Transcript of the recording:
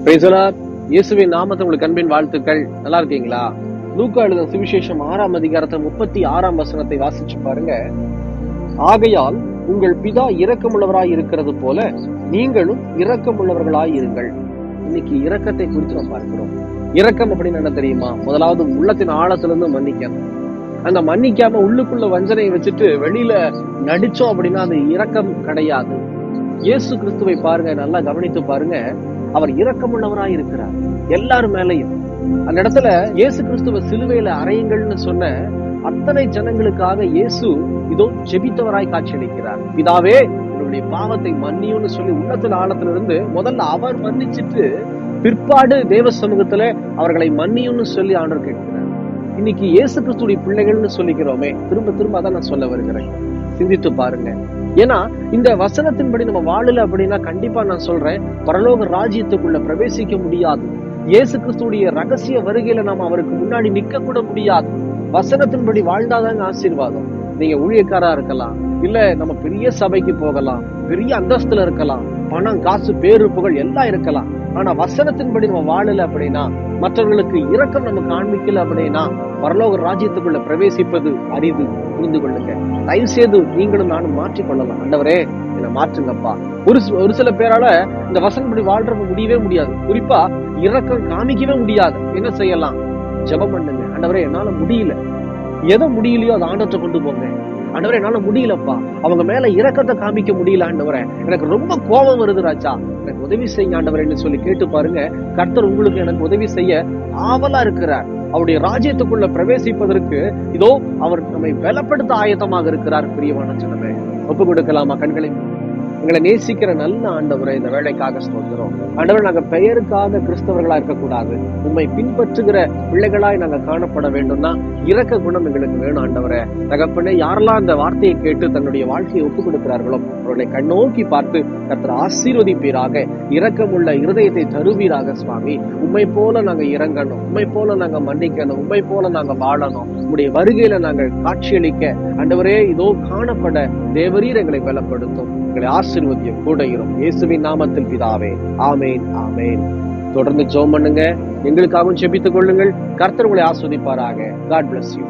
Praise the Lord. இயேசுவின் நாமத்தில் உங்களுக்கு அன்பின் வாழ்த்துக்கள். நல்லா இருக்கீங்களா? லூக்கா எழுதின சுவிசேஷம் 6ஆம் அதிகாரத்தை 36ஆம் வசனத்தை வாசிச்சு பாருங்க. ஆகையால் உங்கள் பிதா இரக்கமுள்ளவராய் இருக்கிறது போல நீங்களும் இரக்கமுள்ளவர்களாய் இருங்கள். இன்னைக்கு இரக்கத்தை குறித்து நம்ம பார்க்கிறோம். இரக்கம் அப்படின்னு என்ன தெரியுமா? முதலாவது உள்ளத்தின் ஆழத்திலிருந்து மன்னிக்கணும். அந்த மன்னிக்காம உள்ளுக்குள்ள வஞ்சனையை வச்சுட்டு வெளியில நடிச்சோம் அப்படின்னா அது இரக்கம் கிடையாது. இயேசு கிறிஸ்துவை பாருங்க, நல்லா கவனித்து பாருங்க. அவர் இரக்கமுள்ளவராய் இருக்கிறார் எல்லாரும் மேலையும். அந்த இடத்துல இயேசு கிறிஸ்துவ சிலுவையில அறையுங்கள்னு சொன்ன அத்தனை ஜனங்களுக்காக இயேசு இதோ ஜெபித்தவராய் காட்சியளிக்கிறார். பிதாவே, என்னுடைய பாவத்தை மன்னியும்னு சொல்லி உள்ளத்துல ஆழத்திலிருந்து முதல்ல அவர் மன்னிச்சுட்டு பிற்பாடு தேவ சமூகத்துல அவர்களை மன்னியும்னு சொல்லி ஆண்டவர் கேட்கிறார். இன்னைக்கு இயேசு கிறிஸ்துடைய பிள்ளைகள்னு சொல்லிக்கிறோமே, திரும்ப திரும்ப அதான் நான் சொல்ல வருகிறேன். சிந்தித்து பாருங்க. ஏன்னா இந்த வசனத்தின்படி நம்ம வாழல அப்படின்னா கண்டிப்பா நான் சொல்றேன், பரலோக ராஜ்யத்துக்குள்ள பிரவேசிக்க முடியாது. இயேசு கிறிஸ்துடைய ரகசிய வருகையில நாம அவருக்கு முன்னாடி நிக்க கூட முடியாது. வசனத்தின்படி வாழ்ந்தாதாங்க ஆசீர்வாதம். நீங்க ஊழியக்காரா இருக்கலாம், இல்ல நம்ம பெரிய சபைக்கு போகலாம், பெரிய அந்தஸ்துல இருக்கலாம், பணம், காசு, பேரு, புகழ் எல்லாம் இருக்கலாம். ஆனா வசனத்தின்படி நம்ம வாழல அப்படின்னா, மற்றவர்களுக்கு இரக்கம் நம்ம காண்பிக்கல அப்படின்னா பரலோக ராஜ்யத்துக்குள்ள பிரவேசிப்பது அரிது. புரிந்து கொள்ளுங்க. தயவு செய்து நீங்களும் நானும் மாற்றிக்கொள்ளலாம். ஆண்டவரே, என்னை மாற்றுங்கப்பா. ஒரு சில பேரால இந்த வசனப்படி வாழ்றது முடியவே முடியாது. குறிப்பா இரக்கம் காமிக்கவே முடியாது. என்ன செய்யலாம்? ஜெபம் பண்ணுங்க. ஆண்டவரே, என்னால முடியல. எதை முடியலையோ அதை ஆண்டவர்கிட்ட கொண்டு போங்க. ஆண்டவரே, என்னால முடியலப்பா, அவங்க மேல இரக்கத்தை காமிக்க முடியல ஆண்டவரே, எனக்கு ரொம்ப கோபம் வருது ராஜா, எனக்கு உதவி செய்ய ஆண்டவரேன்னு சொல்லி கேட்டு பாருங்க. கர்த்தர் உங்களுக்கு எனக்கு உதவி செய்ய ஆவலா இருக்கிறார். அவருடைய ராஜ்யத்துக்குள்ள பிரவேசிப்பதற்கு இதோ அவர் நம்மை பலப்படுத்த ஆயத்தமாக இருக்கிறார். பிரியமான ஜனமே, ஒப்பு கொடுக்கலாமா? கண்களை எங்களை நேசிக்கிற நல்ல ஆண்டவரை இந்த வேலைக்காக ஸ்தோத்திரம். ஆண்டவரை, நாங்க பெயருக்காக கிறிஸ்தவர்களா இருக்கக்கூடாது. உண்மை பின்பற்றுகிற பிள்ளைகளாய் நாங்க காணப்பட வேண்டும்னா இரக்க குணம் எங்களுக்கு வேணும். ஆண்டவரை தகப்பனே, யாரெல்லாம் அந்த வார்த்தையை கேட்டு தன்னுடைய வாழ்க்கையை ஒப்புக் கொடுக்கிறார்களோ அவர்களை கண்ணோக்கி பார்த்து கர்த்தர் ஆசீர்வதிப்பீராக. இரக்கமுள்ள இருதயத்தை தருவீராக சுவாமி. உண்மை போல நாங்க இறங்கணும், உண்மை போல நாங்க மன்னிக்கணும், உண்மை போல நாங்க வாழணும். உங்களுடைய வருகையில நாங்கள் காட்சியளிக்க ஆண்டவரே இதோ காணப்பட தேவரீர் எங்களை பலப்படுத்தும். எங்களை ஆசீர்வதியும் கூட இரும். இயேசுவின் நாமத்தில் பிதாவே, ஆமேன், ஆமேன். தொடர்ந்து ஜெபம் பண்ணுங்க. எங்களுக்காகவும் ஜெபித்துக் கொள்ளுங்கள். கர்த்தர் உங்களை ஆசீர்வதிப்பாராக. God bless you.